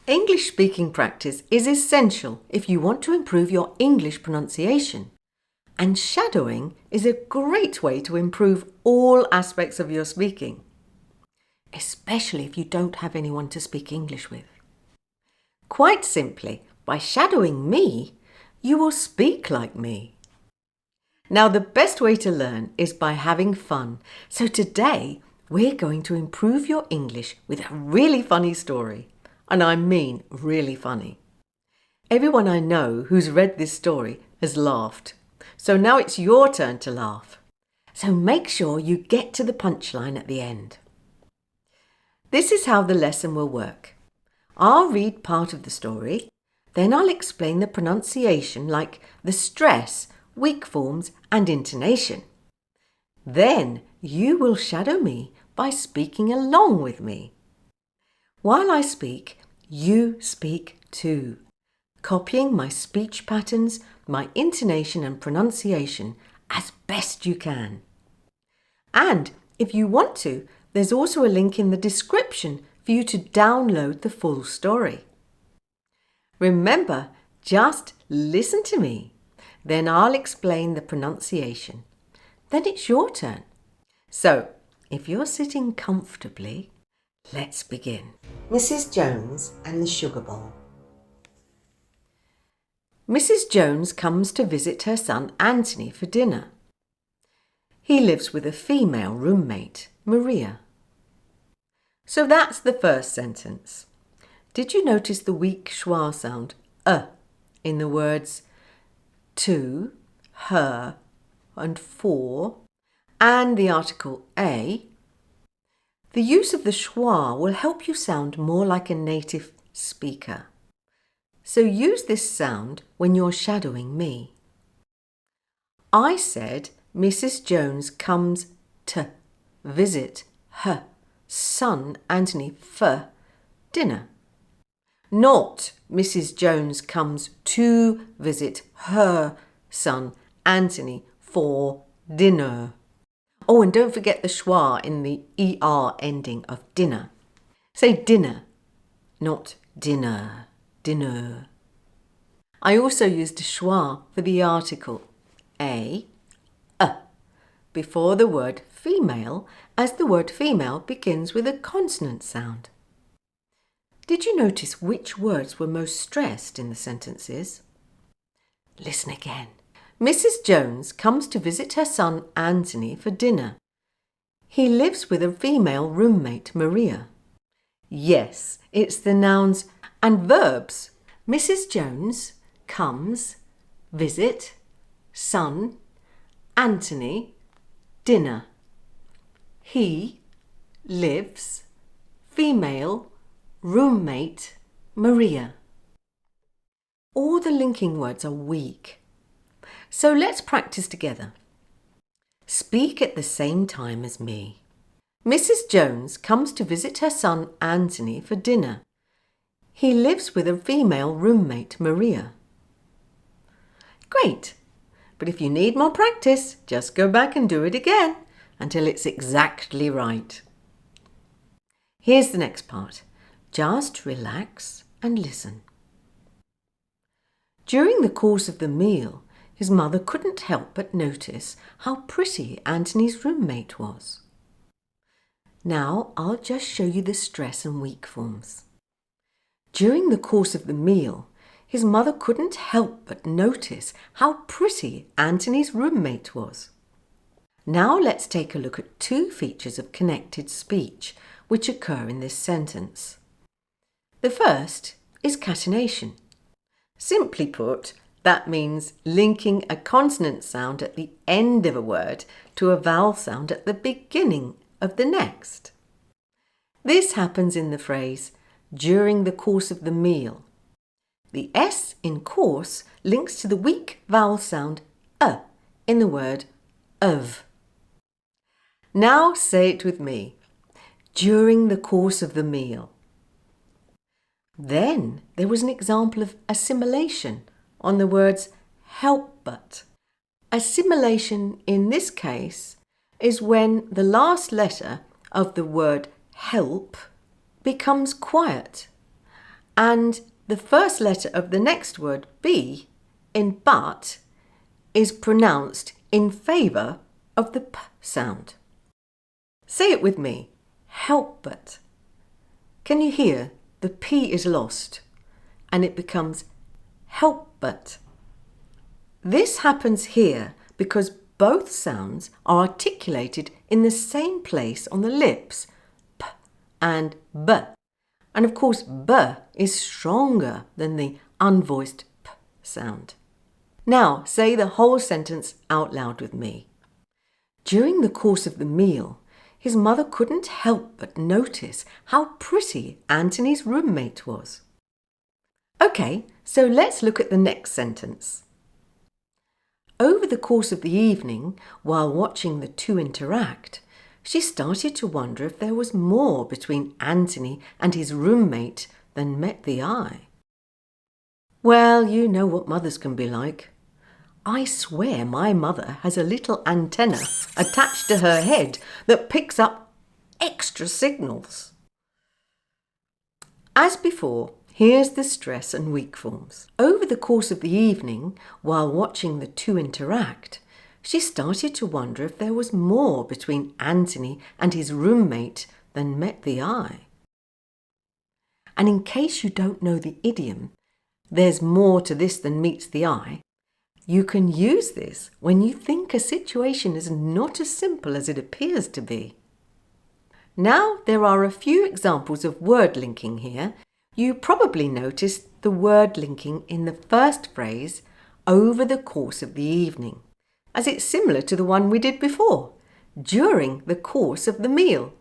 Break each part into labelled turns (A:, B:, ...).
A: English speaking practice is essential if you want to improve your English pronunciation. And shadowing is a great way to improve all aspects of your speaking, especially if you don't have anyone to speak English with. Quite simply, by shadowing me, you will speak like me. Now, the best way to learn is by having fun. So today, we're going to improve your English with a really funny story. And I mean really funny. Everyone I know who's read this story has laughed. So now it's your turn to laugh. So make sure you get to the punchline at the end. This is how the lesson will work. I'll read part of the story, then I'll explain the pronunciation like the stress, weak forms and intonation. Then you will shadow me by speaking along with me. While I speak, you speak too, copying my speech patterns, my intonation and pronunciation as best you can. And if you want to, there's also a link in the description for you to download the full story. Remember, just listen to me. Then I'll explain the pronunciation. Then it's your turn. So, if you're sitting comfortably, let's begin. Mrs. Jones and the Sugar Bowl. Mrs. Jones comes to visit her son Anthony for dinner. He lives with a female roommate, Maria. So that's the first sentence. Did you notice the weak schwa sound, in the words to, her, and for, and the article a? The use of the schwa will help you sound more like a native speaker. So use this sound when you're shadowing me. I said Mrs. Jones comes to visit her son Anthony for dinner. Not Mrs. Jones comes to visit her son Anthony for dinner. Oh, and don't forget the schwa in the ER ending of dinner. Say dinner, not dinner, dinner. I also used a schwa for the article a, before the word female, as the word female begins with a consonant sound. Did you notice which words were most stressed in the sentences? Listen again. Mrs. Jones comes to visit her son Anthony for dinner. He lives with a female roommate, Maria. Yes, it's the nouns and verbs. Mrs. Jones comes, visit, son, Anthony, dinner. He lives, female, roommate, Maria. All the linking words are weak. So let's practice together. Speak at the same time as me. Mrs. Jones comes to visit her son Anthony for dinner. He lives with a female roommate, Maria. Great! But if you need more practice, just go back and do it again until it's exactly right. Here's the next part. Just relax and listen. During the course of the meal, his mother couldn't help but notice how pretty Anthony's roommate was. Now I'll just show you the stress and weak forms. During the course of the meal, his mother couldn't help but notice how pretty Anthony's roommate was. Now let's take a look at two features of connected speech which occur in this sentence. The first is catenation. Simply put, that means linking a consonant sound at the end of a word to a vowel sound at the beginning of the next. This happens in the phrase, during the course of the meal. The S in course links to the weak vowel sound in the word of. Now say it with me. During the course of the meal. Then there was an example of assimilation on the words help but. Assimilation in this case is when the last letter of the word help becomes quiet And the first letter of the next word, be, in but, is pronounced in favour of the p sound. Say it with me. Help but. Can you hear? The p is lost and it becomes help but. This happens here because both sounds are articulated in the same place on the lips, p and b. And of course, b is stronger than the unvoiced p sound. Now, say the whole sentence out loud with me. During the course of the meal, his mother couldn't help but notice how pretty Anthony's roommate was. Okay, so let's look at the next sentence. Over the course of the evening, while watching the two interact, she started to wonder if there was more between Anthony and his roommate than met the eye. Well, you know what mothers can be like. I swear my mother has a little antenna attached to her head that picks up extra signals. As before, here's the stress and weak forms. Over the course of the evening, while watching the two interact, she started to wonder if there was more between Anthony and his roommate than met the eye. And in case you don't know the idiom, there's more to this than meets the eye, you can use this when you think a situation is not as simple as it appears to be. Now there are a few examples of word linking here. You probably noticed the word linking in the first phrase, over the course of the evening, as it's similar to the one we did before, during the course of the meal.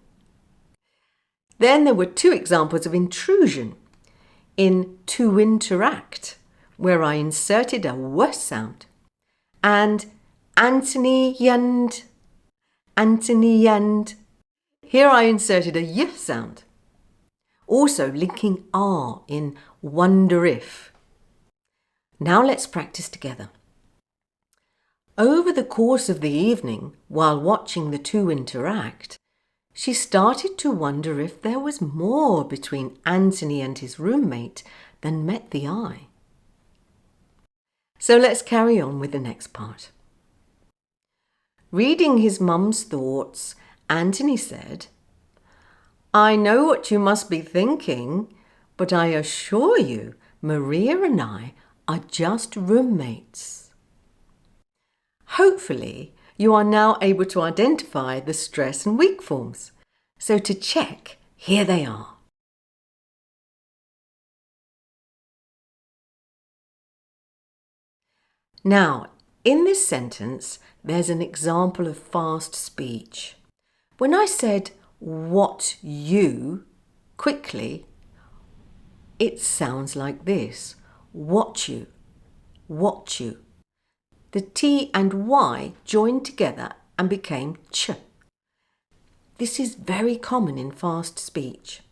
A: Then there were two examples of intrusion in to interact, where I inserted a w sound, and Anthony and. Here I inserted a y sound. Also linking R in wonder if. Now let's practice together. Over the course of the evening, while watching the two interact, she started to wonder if there was more between Anthony and his roommate than met the eye. So let's carry on with the next part. Reading his mum's thoughts, Anthony said, "I know what you must be thinking, but I assure you, Maria and I are just roommates." Hopefully, you are now able to identify the stress and weak forms. So to check, here they are. Now, in this sentence, there's an example of fast speech. When I said what you quickly, it sounds like this. What you. The T and Y joined together and became ch. This is very common in fast speech.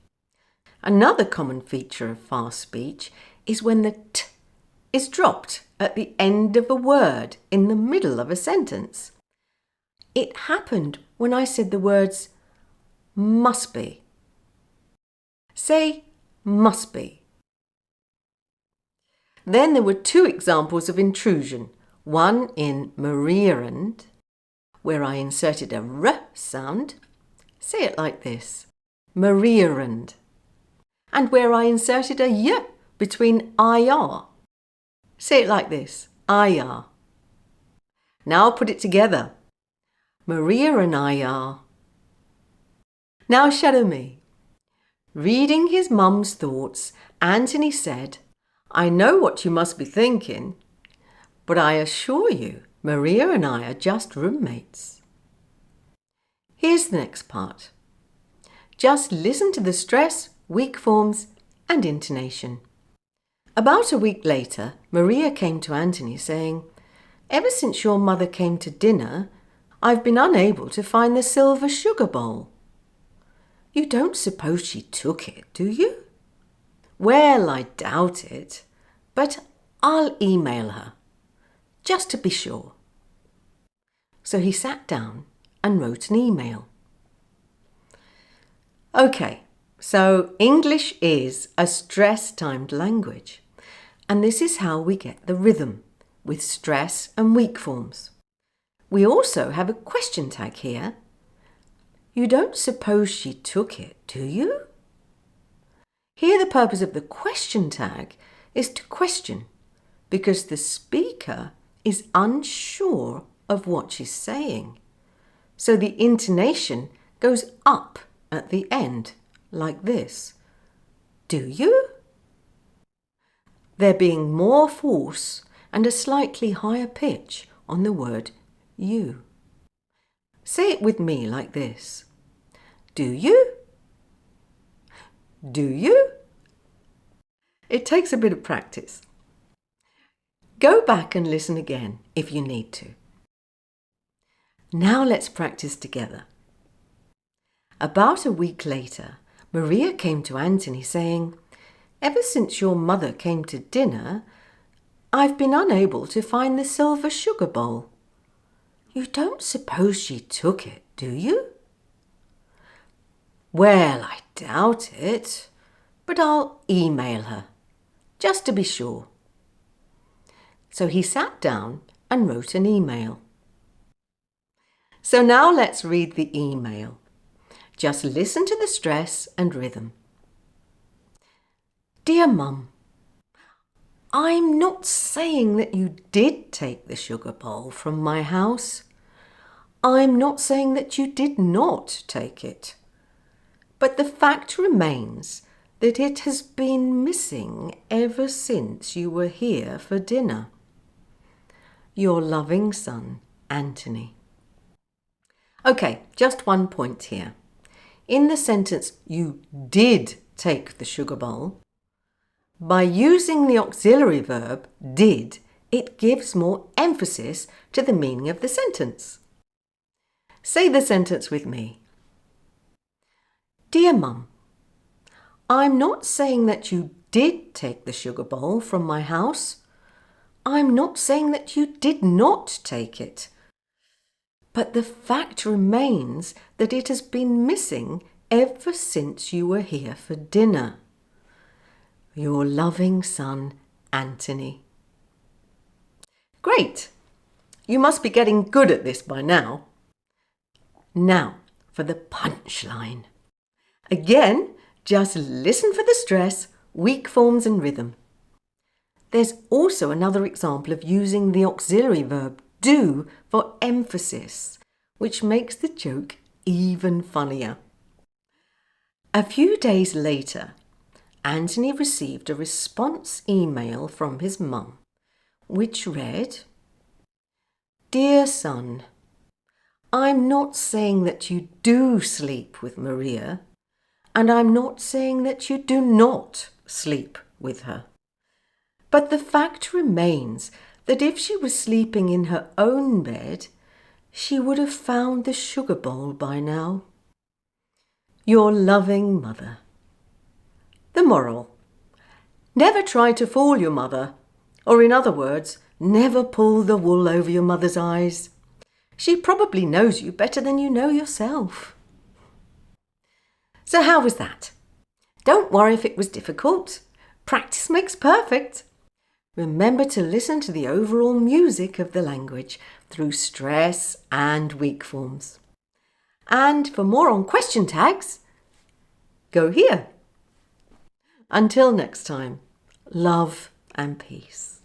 A: Another common feature of fast speech is when the t is dropped at the end of a word in the middle of a sentence. It happened when I said the words must be. Say must be. Then there were two examples of intrusion. One in Maria and, where I inserted a r sound. Say it like this. Maria and where I inserted a y between IR. Say it like this. IR. Now put it together. Maria and IR. Now shadow me. Reading his mum's thoughts, Anthony said, "I know what you must be thinking, but I assure you, Maria and I are just roommates." Here's the next part. Just listen to the stress, weak forms, and intonation. About a week later, Maria came to Anthony saying, "Ever since your mother came to dinner, I've been unable to find the silver sugar bowl." "You don't suppose she took it, do you?" "Well, I doubt it, but I'll email her, just to be sure." So he sat down and wrote an email. Okay, So English is a stress-timed language, and this is how we get the rhythm, with stress and weak forms. We also have a question tag here. You don't suppose she took it, do you? Here the purpose of the question tag is to question, because the speaker is unsure of what she's saying. So the intonation goes up at the end, like this. Do you? There being more force and a slightly higher pitch on the word you. Say it with me like this. Do you? Do you? It takes a bit of practice. Go back and listen again if you need to. Now let's practice together. About a week later, Maria came to Anthony saying, "Ever since your mother came to dinner, I've been unable to find the silver sugar bowl. You don't suppose she took it, do you?" "Well, I doubt it, but I'll email her, just to be sure." So he sat down and wrote an email. So now let's read the email. Just listen to the stress and rhythm. Dear Mum, I'm not saying that you did take the sugar bowl from my house. I'm not saying that you did not take it. But the fact remains that it has been missing ever since you were here for dinner. Your loving son, Anthony. Okay, just one point here. In the sentence, you did take the sugar bowl, by using the auxiliary verb did, it gives more emphasis to the meaning of the sentence. Say the sentence with me. Dear Mum, I'm not saying that you did take the sugar bowl from my house. I'm not saying that you did not take it. But the fact remains that it has been missing ever since you were here for dinner. Your loving son, Anthony. Great! You must be getting good at this by now. Now for the punchline. Again, just listen for the stress, weak forms and rhythm. There's also another example of using the auxiliary verb do for emphasis, which makes the joke even funnier. A few days later, Anthony received a response email from his mum, which read, Dear son, I'm not saying that you do sleep with Maria, and I'm not saying that you do not sleep with her. But the fact remains that if she was sleeping in her own bed, she would have found the sugar bowl by now. Your loving mother. The moral. Never try to fool your mother, or in other words, never pull the wool over your mother's eyes. She probably knows you better than you know yourself. So how was that? Don't worry if it was difficult. Practice makes perfect. Remember to listen to the overall music of the language through stress and weak forms. And for more on question tags, go here. Until next time, love and peace.